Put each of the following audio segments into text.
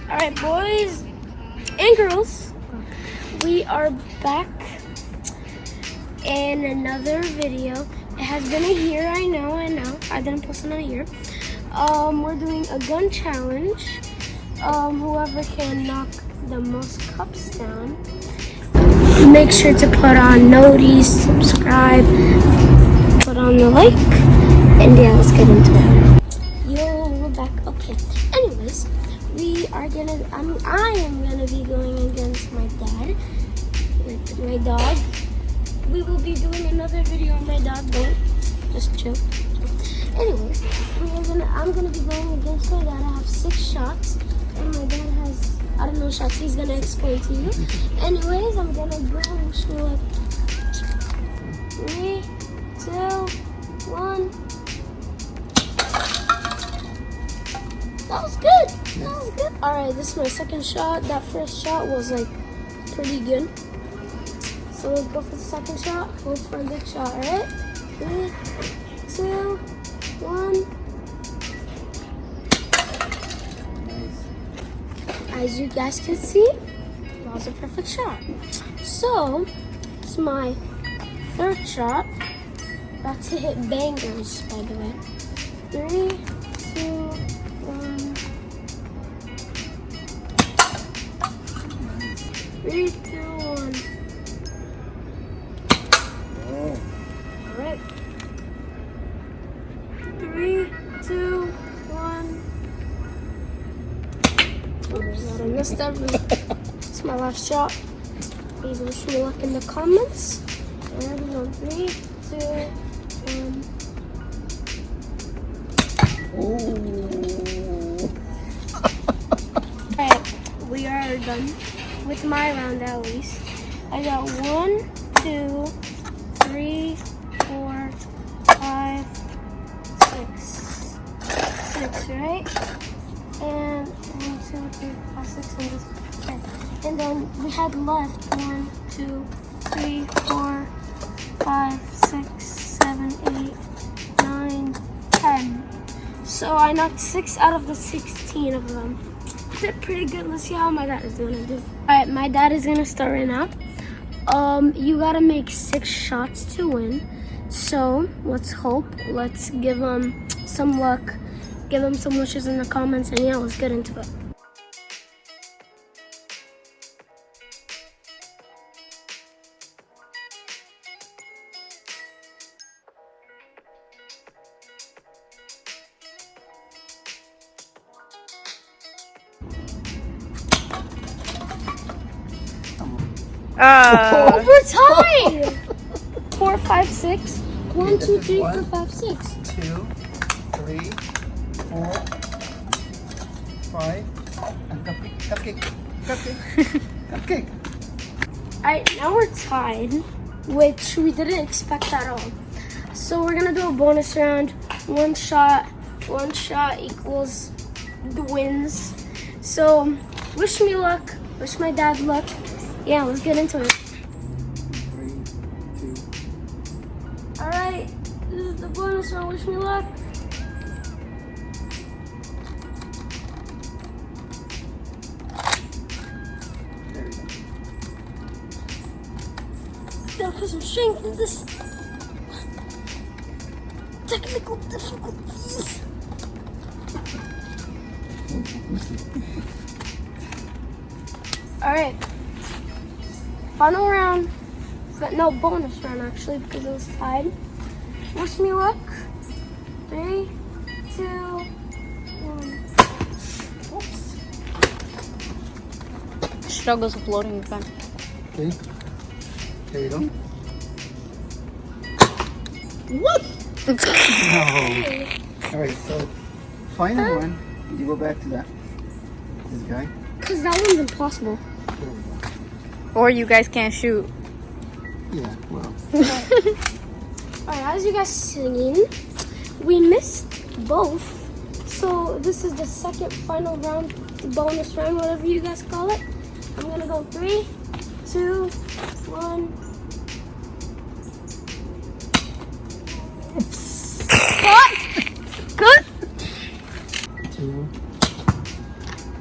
Alright, boys and girls, we are back in another video. It has been a year, I know. I didn't post in a year. We're doing a gun challenge. Whoever can knock the most cups down. Make sure to put on noties, subscribe, put on the like, and yeah, let's get into it. Yo, we're back. Okay. Anyways, I am gonna be going against my dad, with my dog. We will be doing another video on my dog. Don't just chill. Anyways, I'm gonna be going against my dad. I have 6 shots, and my dad has, I don't know, shots. He's gonna explain to you. Anyways, I'm gonna go and show it. 3, 2, 1. That was good. That was good. All right, this is my second shot. That first shot was like pretty good. So let's go for the second shot. Hope for a good shot. All right. 3, 2, 1. As you guys can see, that was a perfect shot. So this is my third shot. About to hit bangers, by the way. 3, 2, 1. 3, 2, 1. Alright. 3, 2, 1. Oops, I missed everything. It's my last shot. Please wish me luck in the comments. And we're on 3, 2, 1. Alright, we are done with my round at least. I got 1, 2, 3, 4, 5, 6. 6, right? And 1, 2, 3, 4, 5, 6, and this. Okay. And then we had left 1, 2, 3, 4, 5, 6, 7, 8, 9, 10. So I knocked 6 out of the 16 of them. Did pretty good. Let's see how my dad is gonna do. Alright, my dad is gonna start right now. You gotta make 6 shots to win. So let's hope. Let's give him some luck. Give him some wishes in the comments, and yeah, let's get into it. Oh, we're tied! 4, 5, 6. 1, 2, 3, 4, 5, 6. 2, 3, 4, 5. And cupcake. Alright, now we're tied, which we didn't expect at all. So we're gonna do a bonus round. One shot equals the wins. So wish me luck. Wish my dad luck. Yeah, let's get into it. 3, 2. Alright, this is the bonus round. Wish me luck. There we go. Gotta put some strength in this. Technical difficulties. Alright. Final round. But no, bonus round actually, because it was tied. Wish me luck. 3, 2, 1. Oops. Struggles with loading the gun. Okay. There you go. What? No. Alright, so final one. You go back to that. This guy. Because that one's impossible. There we go. Or you guys can't shoot. Yeah, well. Alright, as you guys singing, we missed both. So this is the second final round, the bonus round, whatever you guys call it. I'm gonna go 3, 2, 1. What? Good. 2,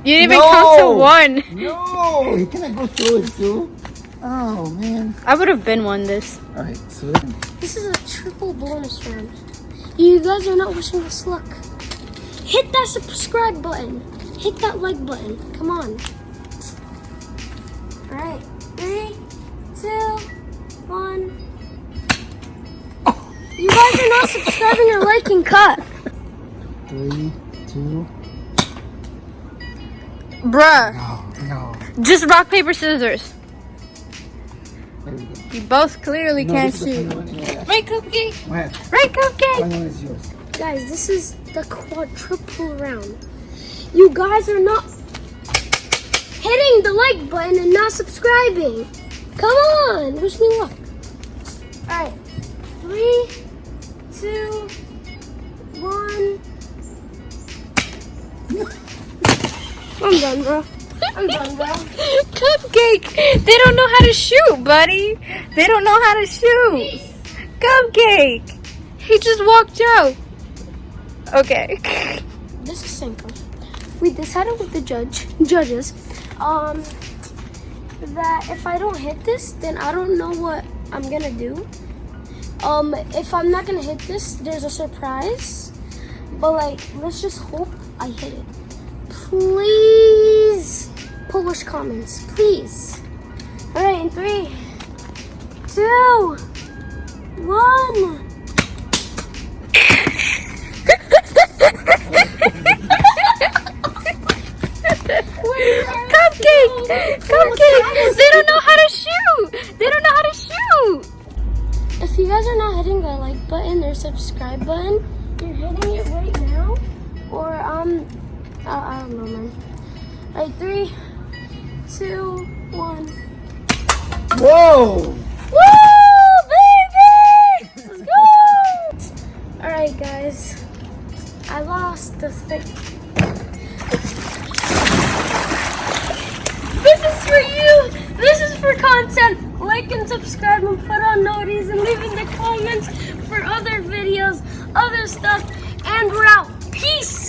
You didn't even count to one. No, he cannot go through it too. Oh man. I would have been won this. All right, so This is a triple bonus round. You guys are not wishing us luck. Hit that subscribe button. Hit that like button. Come on. All right, 3, 2, 1. You guys are not subscribing or liking. Cut. 3, 2. Bruh. No. Just rock, paper, scissors. There we go. You both clearly can't this is the shoot. funny one, yeah. Right, Cupcake? What? Right, Cupcake? Funny one is yours. Guys, this is the quadruple round. You guys are not hitting the like button and not subscribing. Come on, wish me luck. All right, 3, 2, 1. I'm done, bro. I'm done, bro. Cupcake, they don't know how to shoot, buddy. They don't know how to shoot. Cupcake, he just walked out. Okay. This is simple. We decided with the judges, that if I don't hit this, then I don't know what I'm gonna do. If I'm not gonna hit this, there's a surprise. But like, let's just hope I hit it. Please, publish comments, please. All right, in 3, 2, 1. Cupcake, they don't know how to shoot. They don't know how to shoot. If you guys are not hitting the like button or subscribe button, you're hitting it right now. Or I don't know, man. All right, 3, 2, 1. Whoa! Woo, baby! Let's go! All right, guys. I lost the thing. This is for you. This is for content. Like and subscribe and put on noties and leave in the comments for other videos, other stuff. And we're out. Peace.